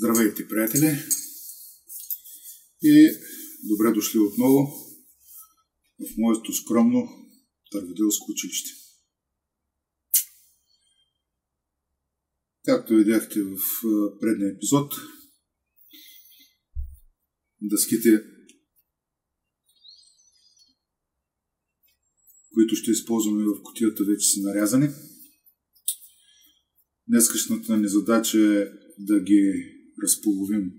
Здравейте, приятели! И добре дошли отново в моето скромно търведелско училище. Както видяхте в предния епизод, дъските, които ще използваме в кутията, вече са нарязани. Днескашната ни задача е да ги разполовим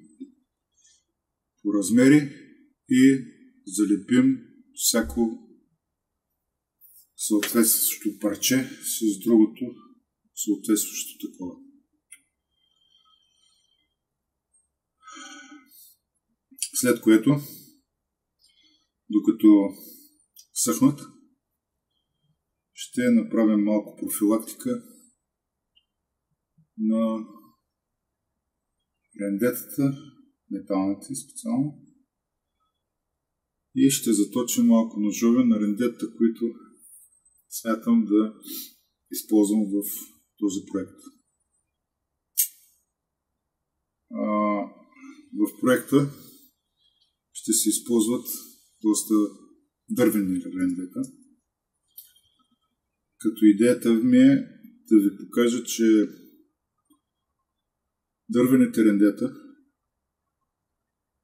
по размери и залепим всяко съответстващо парче с другото съответстващо такова. След което, докато съхнат, ще направим малко профилактика на рендетата, металните специално, и ще заточим малко ножове на рендетата, които смятам да използвам в този проект. В проекта ще се използват доста дървени рендета, като идеята ми е да ви покажа, че дървените рендета,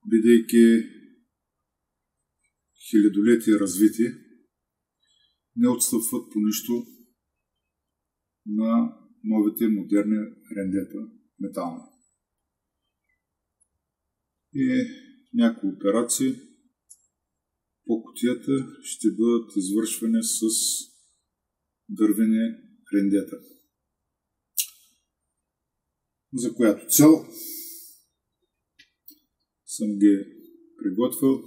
бидейки хилядолетия развитие, не отстъпват по нищо на новите модерни рендета метални. И някои операции по кутията ще бъдат извършвани с дървени рендета, за която цел съм ги приготвил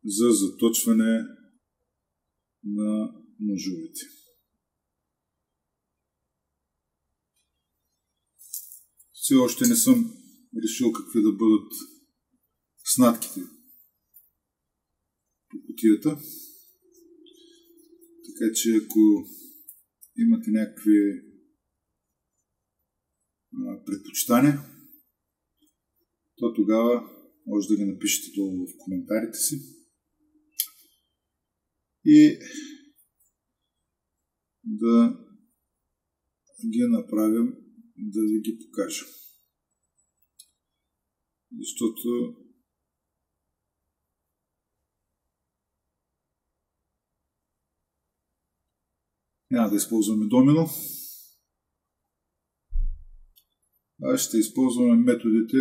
за заточване на ножовете. Все още не съм решил какви да бъдат снатките по кутията, така че ако имате някакви предпочитания, то тогава може да ги напишете долу в коментарите си и да ги направим, да ви ги покажа. Защото няма да използваме домино, а ще използваме методите,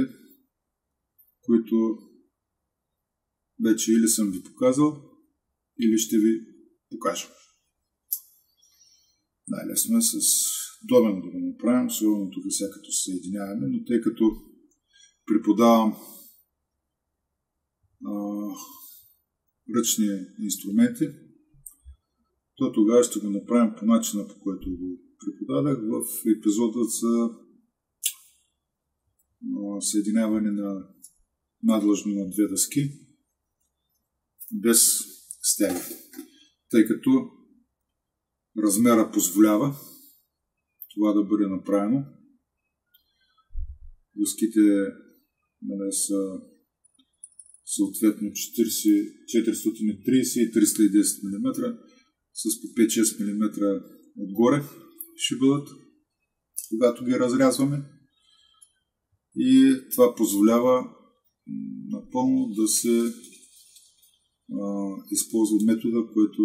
които вече или съм ви показал, или ще ви покажа. Най-лесно е с домино да го направим, особено тук сега като се съединяваме, но тъй като преподавам ръчни инструменти, то тогава ще го направим по начина, по който го преподадах в епизода за съединяване на надлъжно на две дъски без стяги, тъй като размера позволява това да бъде направено. Дъските са съответно 430 и 310 мм с по 5-6 мм отгоре ще бъдат, когато ги разрязваме, и това позволява напълно да се използва метода, който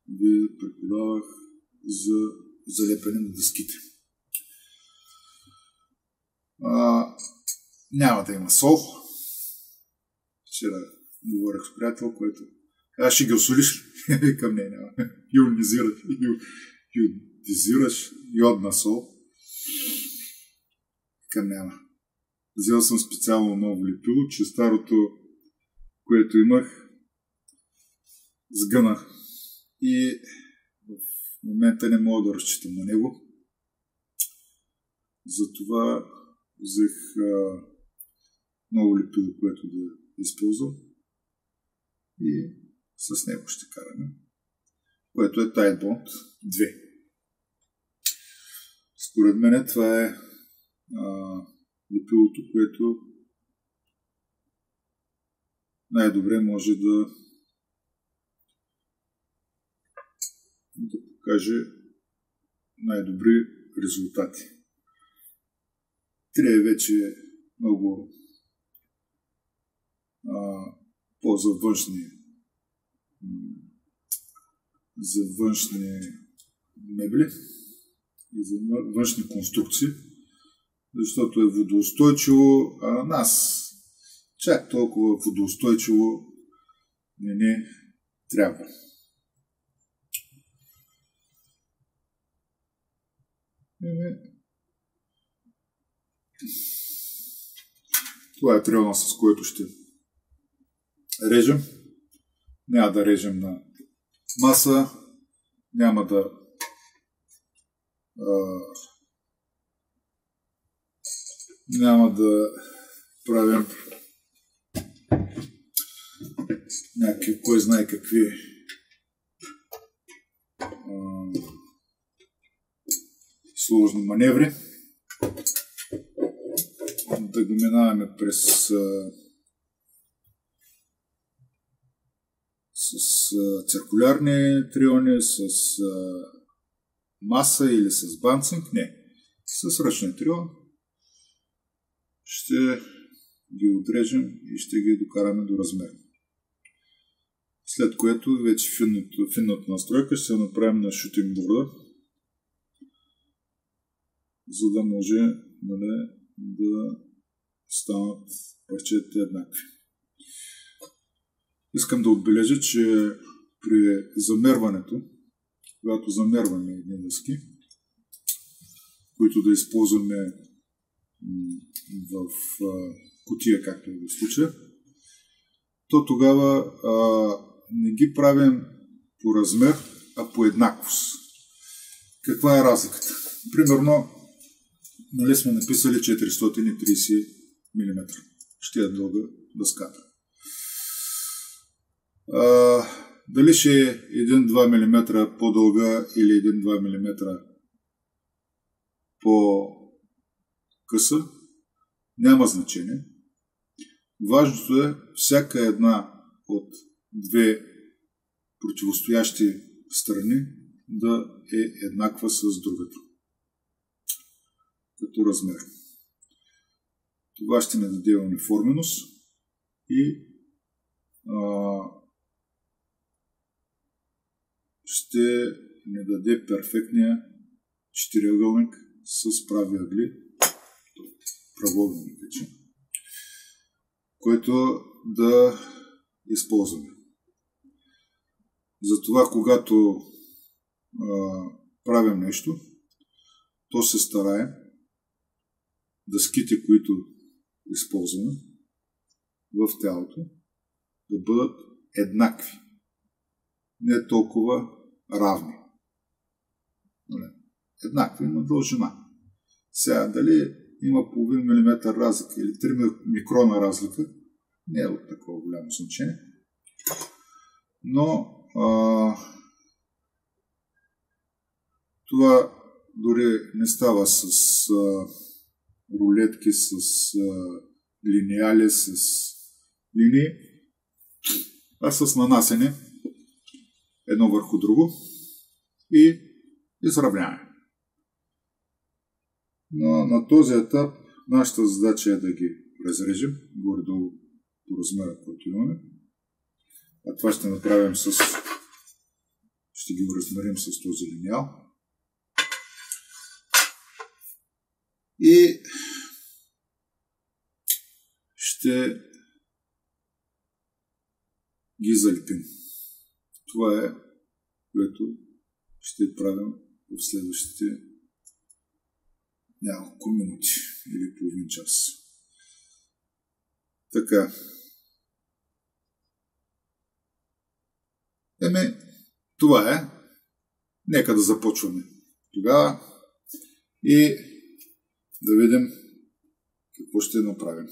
ви преподавах за залепяне на дъските. Няма да има сол. Вчера говорих с приятел, който аз ще ги осолиш. Към нея няма. Йодизираш йодна сол. Към няма. Взел съм специално ново лепило, че старото, което имах, сгъна и в момента не мога да разчитам на него. Затова взех ново лепило, което да използвам, и с него ще караме, което е Titebond 2. Според мен това е лепилото, което най-добре може да покаже най-добри резултати. 3 е вече много за външни мебели и за външни конструкции, защото е водоустойчиво, а на нас чак толкова водоустойчиво не трябва. Това е триона, с който ще режем. Няма да режем на маса, няма да правим някакви, кой знае какви сложни маневри. Да го минаваме през с циркулярни триони, с маса или с банцинг. Не. С ръчен трион ще ги отрежем и ще ги докараме до размер. След което вече финната настройка ще направим на шутингборда, за да може да станат парчетите еднакви. Искам да отбележа, че при замерването, когато замерваме едни дъски, които да използваме в кутия, както е в случая, то тогава не ги правим по размер, а по еднаквост. Каква е разликата? Примерно, сме написали 430 мм. Ще е дълга дъската. Дали ще е 1-2 мм по-дълга или 1-2 мм по-къса, няма значение. Важното е всяка една от две противостоящи страни да е еднаква с другата като размер. Това ще ни даде униформеност и ще ни даде перфектния четириъгълник с прави ъгли, правоъгълник вече, който да използваме. Затова, когато правим нещо, то се стараем дъските, които използваме в тялото, да бъдат еднакви, не толкова равни. Еднакви на дължина. Сега, дали има половин милиметър разлика или 3 микрона разлика, не е от такова голямо значение. Но това дори не става с рулетки, с линеали, с линии, а с нанасене едно върху друго и изравняване. Но на този етап нашата задача е да ги разрежем горе-долу по размера, който имаме. А това ще направим ще ги размерим с този линеал. И ще ги залепим. Това е, което ще правим в следващите няколко минути или половин час. Така. Това е. Нека да започваме тогава и да видим какво ще направим.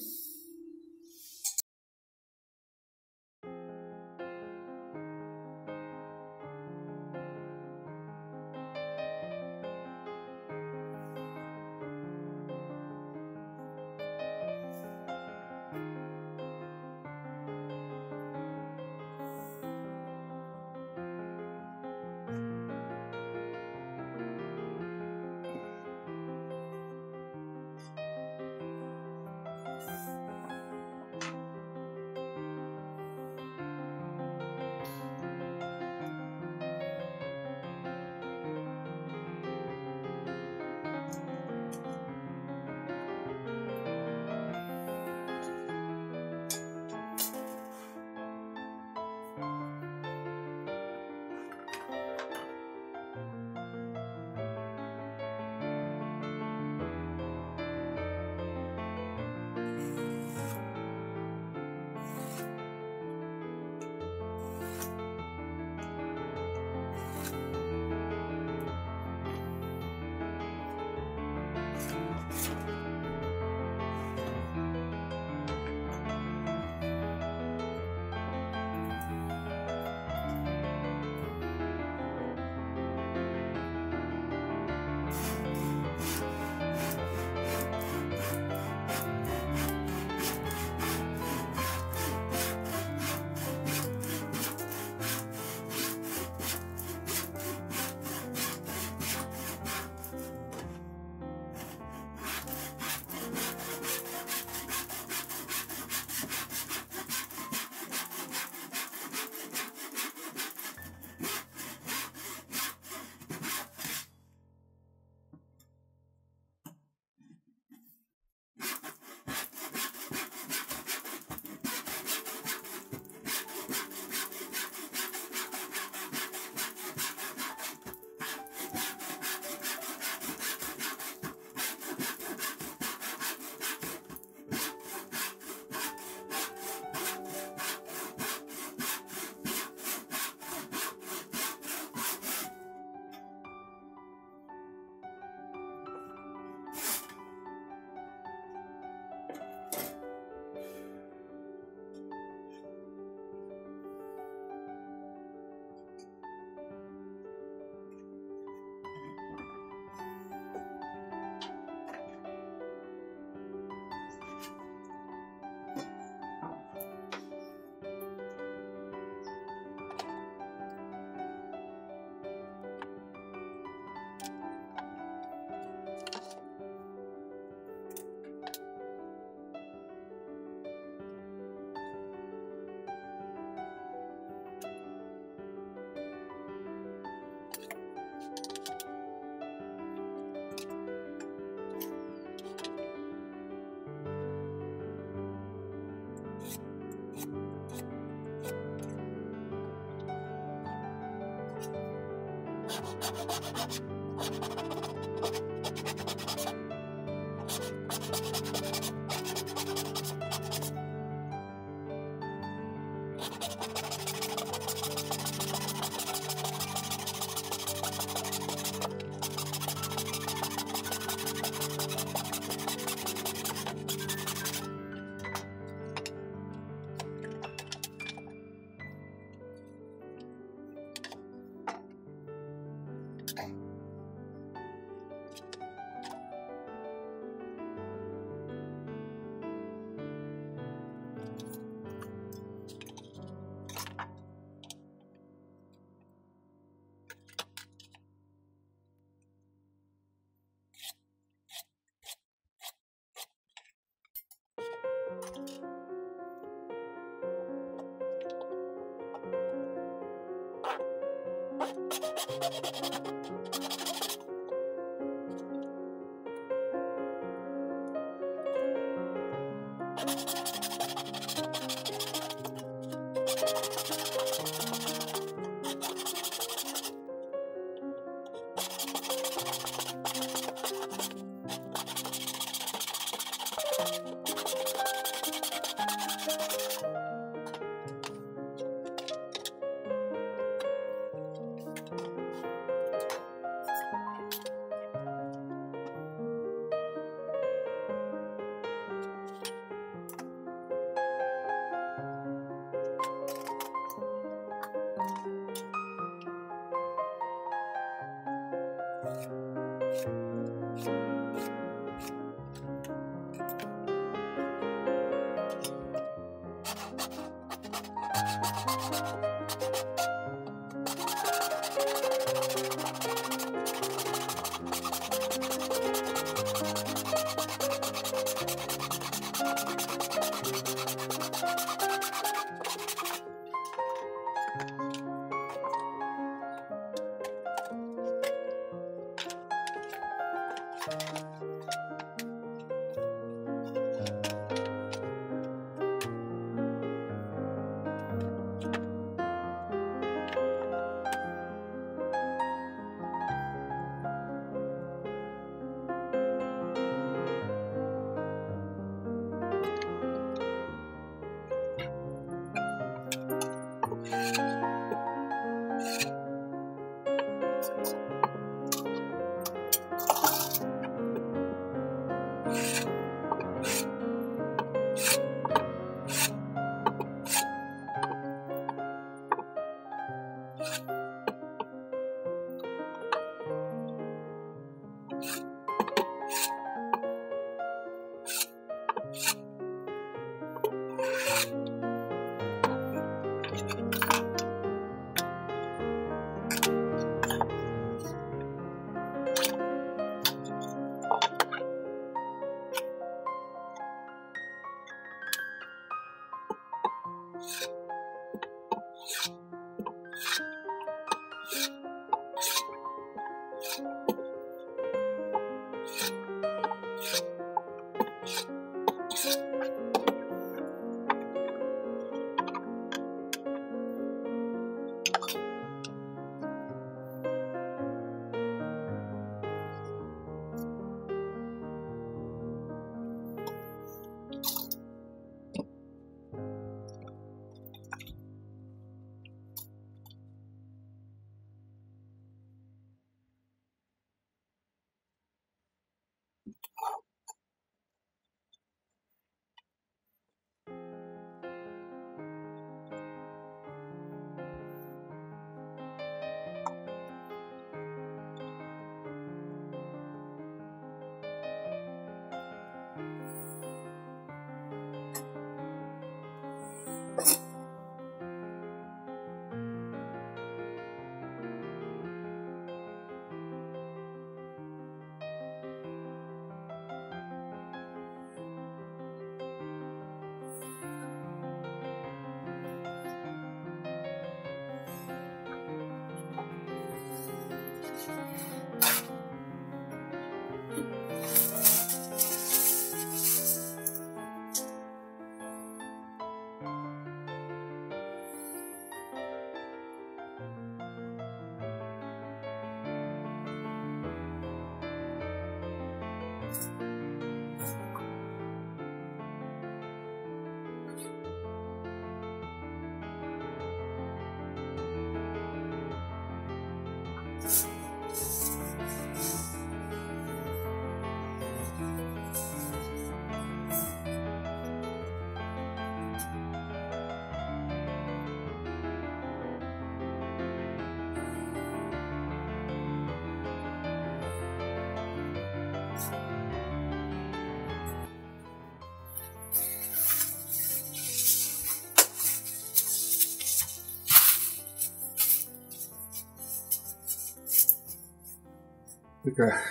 Така,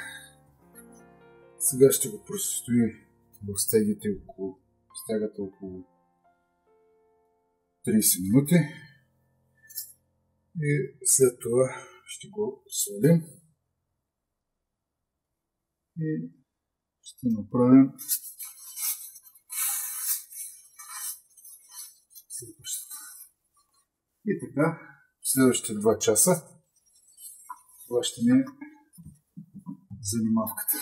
сега ще го простои в стягата около 30 минути и след това ще го свалим и ще направим следващото. И така, следващите 2 часа това ще ми е занимавката.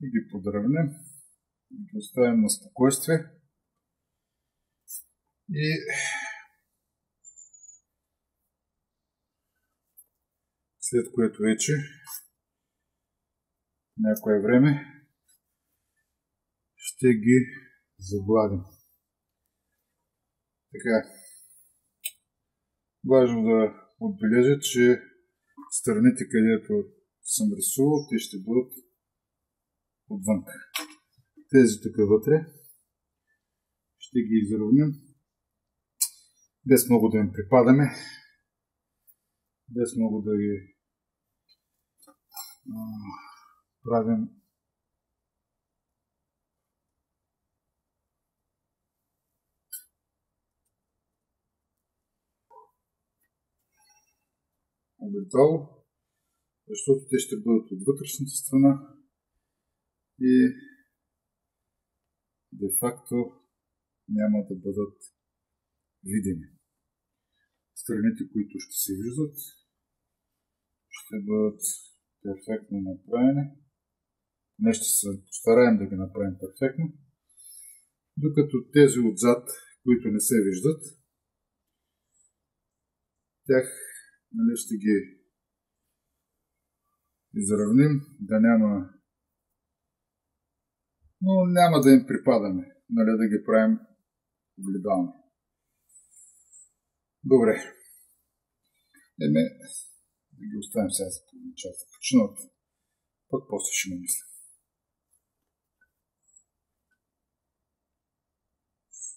И ги подравнем, ги оставим на спокойствие и след което вече някое време ще ги загладим. Така, важно да отбележа, че страните, където съм рисувал, те ще бъдат отвън. Тези тук вътре ще ги изравним, без много да им припадаме, без много да ги правим обитало, защото те ще бъдат от вътрешната страна и де-факто няма да бъдат видими. Страните, които ще се виждат, ще бъдат перфектно направени. Не ще се постараем да ги направим перфектно, докато тези отзад, които не се виждат, тях ще ги изравним, да няма, но няма да им припадаме, да ги правим огледални. Добре. Да ги оставим сега за половин час да починат, пък после ще му мисля.